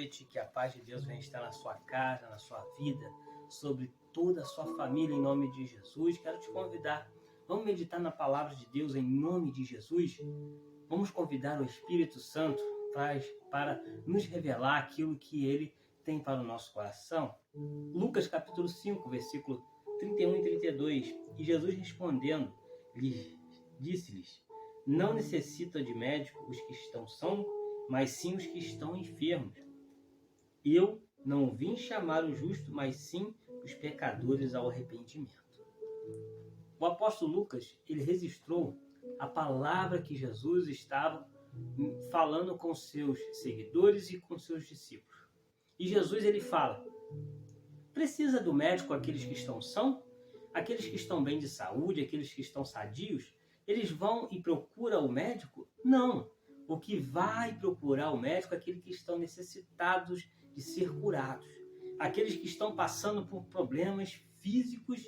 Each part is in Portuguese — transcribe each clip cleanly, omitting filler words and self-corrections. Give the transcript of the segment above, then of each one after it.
noite, que a paz de Deus venha estar na sua casa, na sua vida, sobre toda a sua família, em nome de Jesus. Quero te convidar, vamos meditar na palavra de Deus em nome de Jesus? Vamos convidar o Espírito Santo para nos revelar aquilo que Ele tem para o nosso coração. Lucas capítulo 5, versículo 31 e 32. E Jesus respondendo, disse-lhes: não necessita de médico os que estão sãos, mas sim os que estão enfermos. Eu não vim chamar o justo, mas sim os pecadores ao arrependimento. O apóstolo Lucas, ele registrou a palavra que Jesus estava falando com seus seguidores e com seus discípulos. E Jesus, ele fala: precisa do médico aqueles que estão sãos? Aqueles que estão bem de saúde, aqueles que estão sadios? Eles vão e procuram o médico? Não. O que vai procurar o médico é aqueles que estão necessitados de ser curados. Aqueles que estão passando por problemas físicos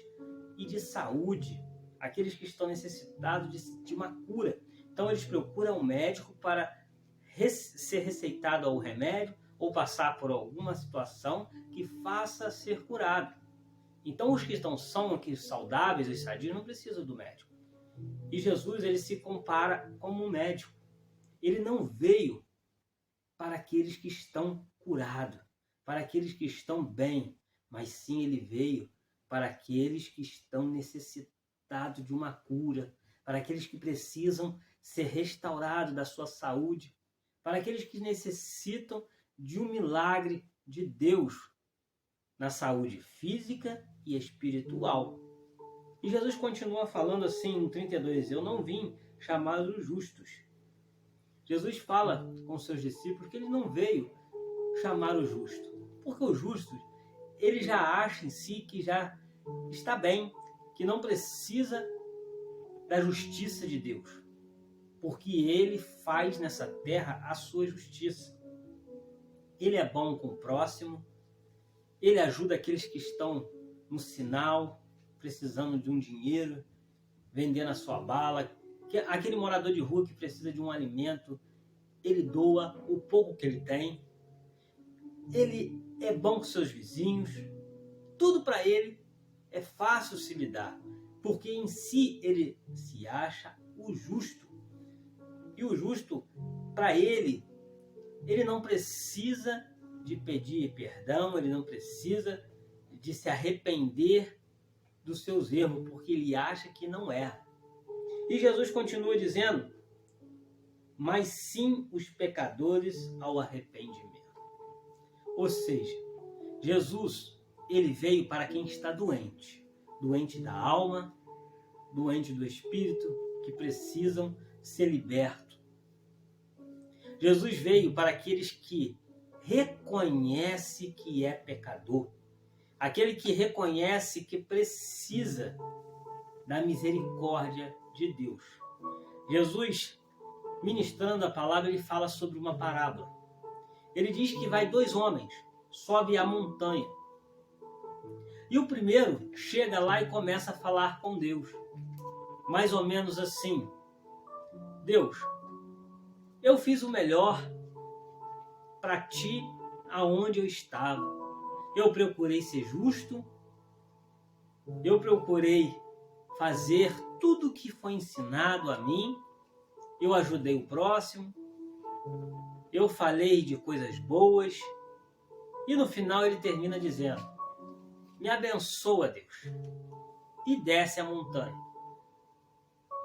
e de saúde. Aqueles que estão necessitados de uma cura. Então eles procuram o médico para ser receitado ao remédio ou passar por alguma situação que faça ser curado. Então os que estão são aqui saudáveis e sadios não precisam do médico. E Jesus, ele se compara como um médico. Ele não veio para aqueles que estão curados, para aqueles que estão bem, mas sim ele veio para aqueles que estão necessitados de uma cura, para aqueles que precisam ser restaurados da sua saúde, para aqueles que necessitam de um milagre de Deus na saúde física e espiritual. E Jesus continua falando assim no 32, eu não vim chamar os justos. Jesus fala com seus discípulos que ele não veio chamar o justo, porque o justo, ele já acha em si que já está bem, que não precisa da justiça de Deus, porque ele faz nessa terra a sua justiça. Ele é bom com o próximo, ele ajuda aqueles que estão no sinal, precisando de um dinheiro, vendendo a sua bala. Aquele morador de rua que precisa de um alimento, ele doa o pouco que ele tem. Ele é bom com seus vizinhos. Tudo para ele é fácil se lidar, porque em si ele se acha o justo. E o justo, para ele não precisa de pedir perdão, ele não precisa de se arrepender dos seus erros, porque ele acha que não erra. E Jesus continua dizendo, mas sim os pecadores ao arrependimento. Ou seja, Jesus, ele veio para quem está doente, doente da alma, doente do espírito, que precisam ser libertos. Jesus veio para aqueles que reconhecem que é pecador, aquele que reconhece que precisa da misericórdia de Deus. Jesus, ministrando a palavra, ele fala sobre uma parábola. Ele diz que vai dois homens, sobe a montanha. E o primeiro chega lá e começa a falar com Deus. Mais ou menos assim: Deus, eu fiz o melhor para ti aonde eu estava. Eu procurei ser justo, eu procurei fazer tudo o que foi ensinado a mim, eu ajudei o próximo, eu falei de coisas boas, e no final ele termina dizendo, me abençoa, Deus, e desce a montanha.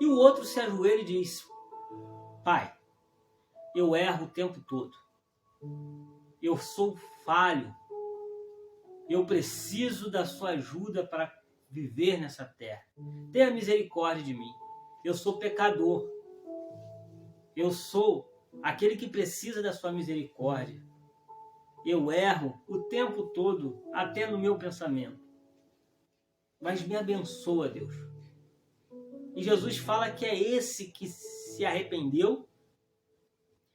E o outro se ajoelha e diz, Pai, eu erro o tempo todo, eu sou falho, eu preciso da sua ajuda para viver nessa terra. Tenha misericórdia de mim. Eu sou pecador. Eu sou aquele que precisa da sua misericórdia. Eu erro o tempo todo, até no meu pensamento. Mas me abençoa, Deus. E Jesus fala que é esse que se arrependeu,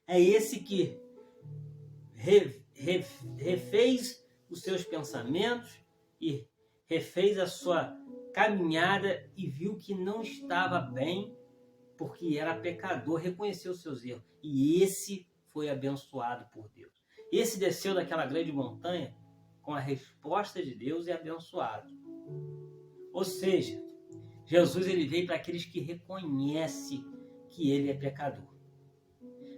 é esse que refez os seus pensamentos e refez a sua caminhada e viu que não estava bem, porque era pecador, reconheceu os seus erros. E esse foi abençoado por Deus. Esse desceu daquela grande montanha com a resposta de Deus e abençoado. Ou seja, Jesus ele veio para aqueles que reconhecem que ele é pecador.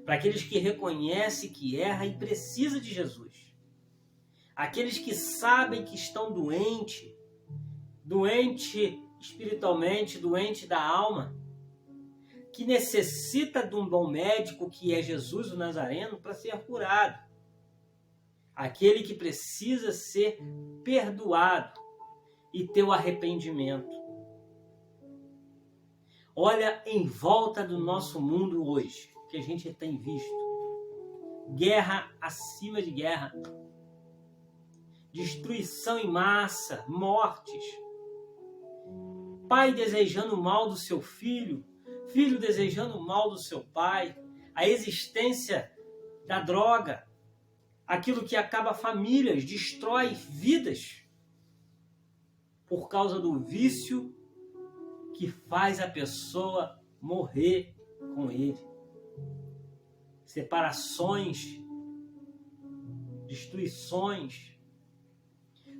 Para aqueles que reconhecem que erra e precisa de Jesus. Aqueles que sabem que estão doente espiritualmente, doente da alma, que necessita de um bom médico que é Jesus o Nazareno para ser curado. Aquele que precisa ser perdoado e ter o arrependimento. Olha em volta do nosso mundo hoje, que a gente tem visto. Guerra acima de guerra. Destruição em massa, mortes. Pai desejando o mal do seu filho, filho desejando o mal do seu pai. A existência da droga, aquilo que acaba famílias, destrói vidas por causa do vício que faz a pessoa morrer com ele. Separações, destruições,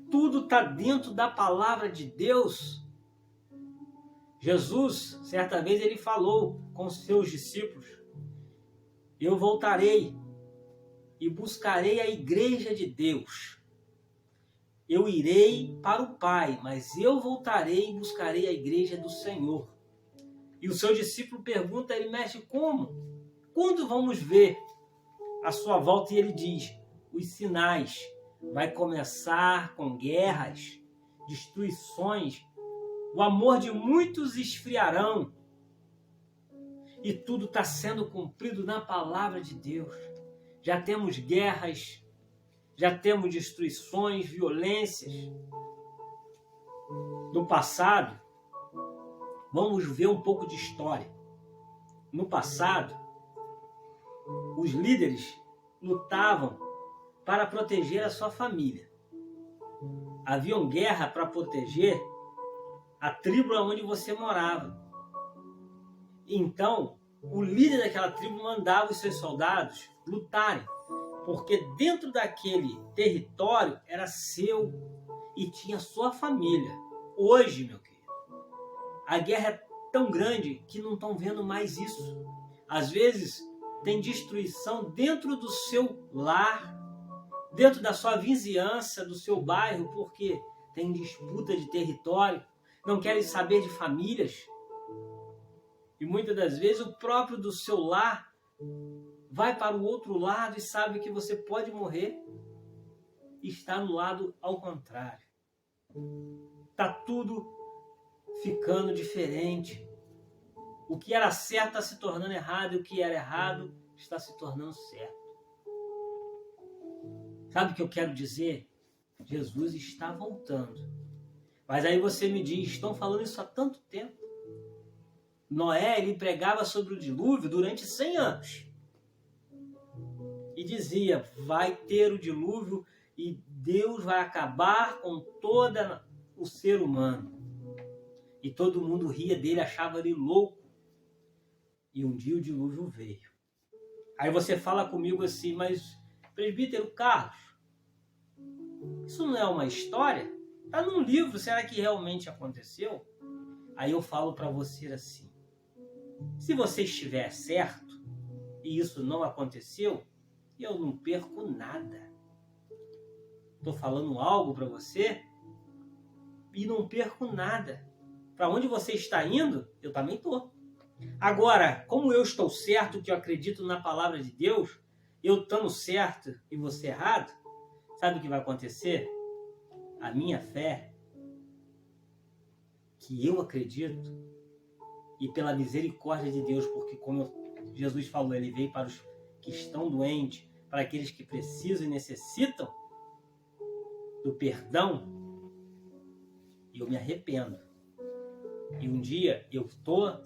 tudo está dentro da palavra de Deus. Jesus, certa vez, ele falou com seus discípulos: eu voltarei e buscarei a igreja de Deus. Eu irei para o Pai, mas eu voltarei e buscarei a igreja do Senhor. E o seu discípulo pergunta a ele: mestre, como? Quando vamos ver a sua volta? E ele diz: os sinais. Vai começar com guerras, destruições, o amor de muitos esfriarão. E tudo está sendo cumprido na palavra de Deus. Já temos guerras, já temos destruições, violências. No passado, vamos ver um pouco de história. No passado, os líderes lutavam para proteger a sua família. Havia guerra para proteger a tribo onde você morava. Então, o líder daquela tribo mandava os seus soldados lutarem, porque dentro daquele território era seu e tinha sua família. Hoje, meu querido, a guerra é tão grande que não estão vendo mais isso. Às vezes, tem destruição dentro do seu lar, dentro da sua vizinhança, do seu bairro, porque tem disputa de território, não querem saber de famílias. E muitas das vezes o próprio do seu lar vai para o outro lado e sabe que você pode morrer e está no lado ao contrário. Está tudo ficando diferente. O que era certo está se tornando errado e o que era errado está se tornando certo. Sabe o que eu quero dizer? Jesus está voltando. Mas aí você me diz, estão falando isso há tanto tempo. Noé, ele pregava sobre o dilúvio durante 100 anos. E dizia, vai ter o dilúvio e Deus vai acabar com todo o ser humano. E todo mundo ria dele, achava ele louco. E um dia o dilúvio veio. Aí você fala comigo assim, mas presbítero Carlos, isso não é uma história? Está num livro, será que realmente aconteceu? Aí eu falo para você assim, se você estiver certo e isso não aconteceu, eu não perco nada. Estou falando algo para você e não perco nada. Para onde você está indo, eu também estou. Agora, como eu estou certo, que eu acredito na palavra de Deus, eu estando certo e você errado, sabe o que vai acontecer? A minha fé, que eu acredito, e pela misericórdia de Deus, porque como Jesus falou, ele veio para os que estão doentes, para aqueles que precisam e necessitam do perdão, e eu me arrependo. E um dia eu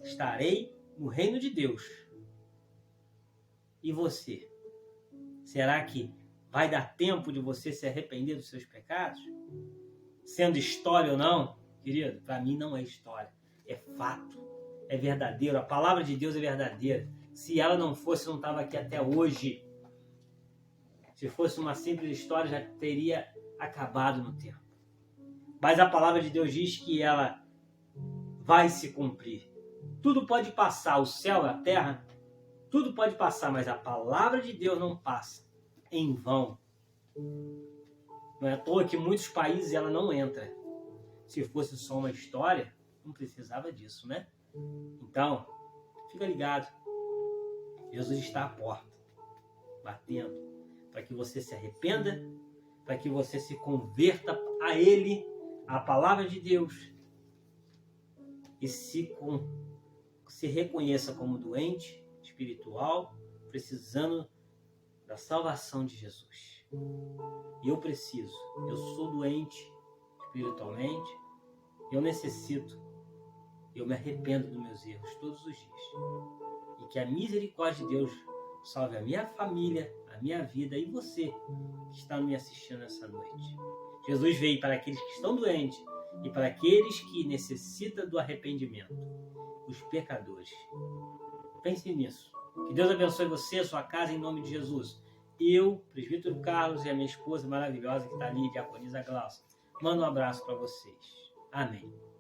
estarei no reino de Deus. E você? Será que vai dar tempo de você se arrepender dos seus pecados? Sendo história ou não, querido, para mim não é história. É fato. É verdadeiro. A palavra de Deus é verdadeira. Se ela não fosse, eu não estava aqui até hoje. Se fosse uma simples história, já teria acabado no tempo. Mas a palavra de Deus diz que ela vai se cumprir. Tudo pode passar, o céu, a terra, tudo pode passar, mas a palavra de Deus não passa em vão. Não é à toa que em muitos países ela não entra. Se fosse só uma história, não precisava disso, né? Então, fica ligado. Jesus está à porta, batendo, para que você se arrependa, para que você se converta a Ele, a palavra de Deus, e se reconheça como doente espiritual, precisando da salvação de Jesus. E eu sou doente espiritualmente, eu necessito, eu me arrependo dos meus erros todos os dias. E que a misericórdia de Deus salve a minha família, a minha vida e você que está me assistindo nessa noite. Jesus veio para aqueles que estão doentes e para aqueles que necessitam do arrependimento, os pecadores. Pense nisso. Que Deus abençoe você, a sua casa, em nome de Jesus. Eu, presbítero Carlos, e a minha esposa maravilhosa que está ali, diaconisa Glaucia, mando um abraço para vocês. Amém.